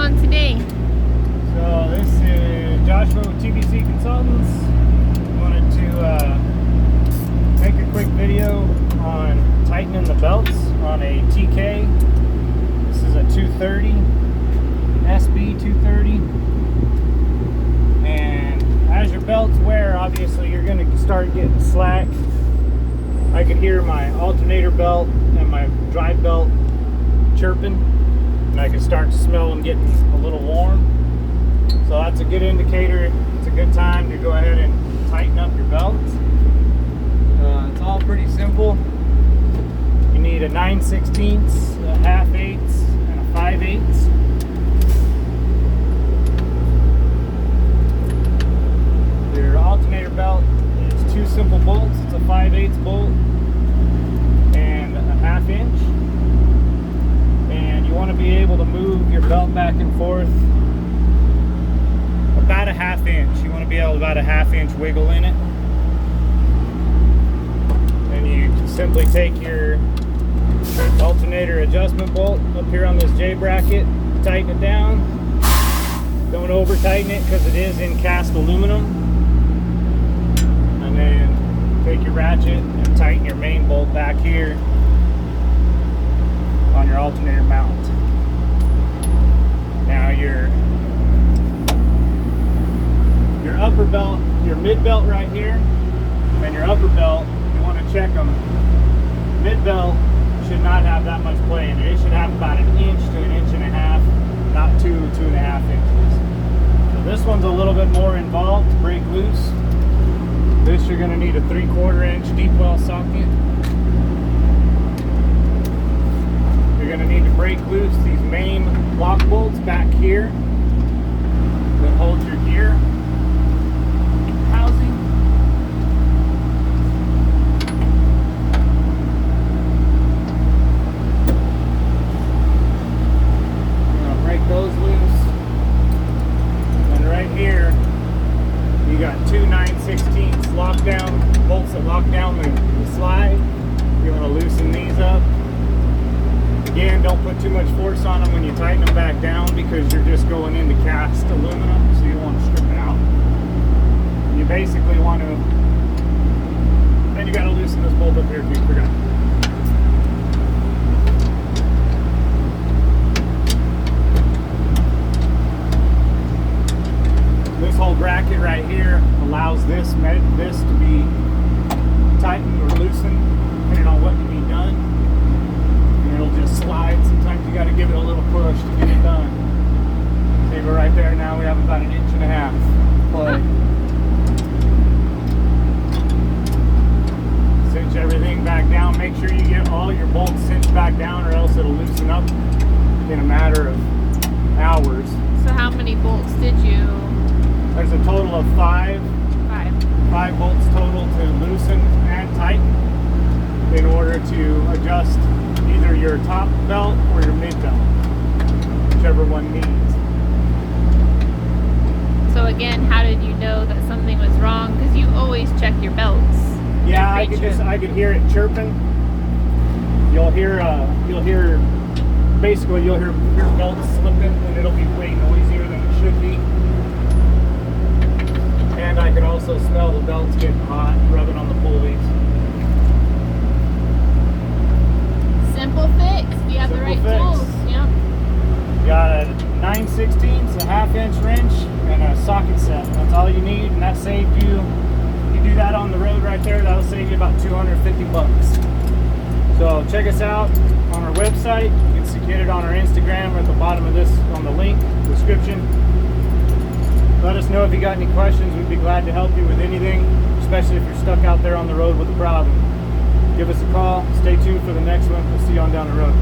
on today? So this is Joshua with TBC Consultants. Wanted to make a quick video on tightening the belts on a TK. This is a 230, SB230. And as your belts wear, obviously you're going to start getting slack. I could hear my alternator belt and my drive belt chirping, and I can start to smell them getting a little warm. So that's a good indicator. It's a good time to go ahead and tighten up your belts. It's all pretty simple. You need a 9/16, a 1/2-8, and a 5/8. Your alternator belt is two simple bolts. It's a 5/8 bolt and a 1/2 inch. And you want to be able to move your belt back and forth about a 1/2 inch. You want to be able to about a 1/2 inch wiggle in it. And you can simply take your alternator adjustment bolt up here on this J bracket, tighten it down. Don't over tighten it because it is in cast aluminum. And then take your ratchet and tighten your main bolt back here on your alternator mount. Now your upper belt, your mid belt right here, and your upper belt, you want to check them. Mid belt should not have that much play in it. It should have about 1 inch to 1.5 inches, not 2.5 inches. So this one's a little bit more involved to break loose. This you're going to need a 3/4 inch deep well socket. You're going to need to break loose these main lock bolts back here that hold your gear housing. You're going to break those loose. And right here, you got two 9/16 lockdown bolts that lock down the slide. You're going to loosen these up. Again, don't put too much force on them when you tighten them back down because you're just going into cast aluminum, so you don't want to strip it out. You basically want to, then you got to loosen this bolt up here if you forgot. This whole bracket right here allows this to be tightened or loosened depending on what you need done. And it'll just slide. Sometimes you got to give it a little push to get it done. See, but right there now we have about 1.5 inches play. Cinch everything back down. Make sure you get all your bolts cinched back down or else it'll loosen up in a matter of hours. So how many bolts did you? There's a total of 5 bolts total to loosen and tighten in order to adjust either your top belt or your mid belt, whichever one needs. So again, how did you know that something was wrong? Because you always check your belts. Yeah, I could hear it chirping. You'll hear basically your belt slipping, and it'll be way noisier than it should be. And I can also smell the belts getting hot, rubbing on the pulleys. Simple fix. You have the right tools. Yep. You got a 9/16, a 1/2 inch wrench, and a socket set. That's all you need, and that saved you. You do that on the road right there, that'll save you about $250. So check us out on our website. You can get it on our Instagram or at the bottom of this on the link description. Let us know if you got any questions. We'd be glad to help you with anything, especially if you're stuck out there on the road with a problem. Give us a call. Stay tuned for the next one. We'll see you on down the road.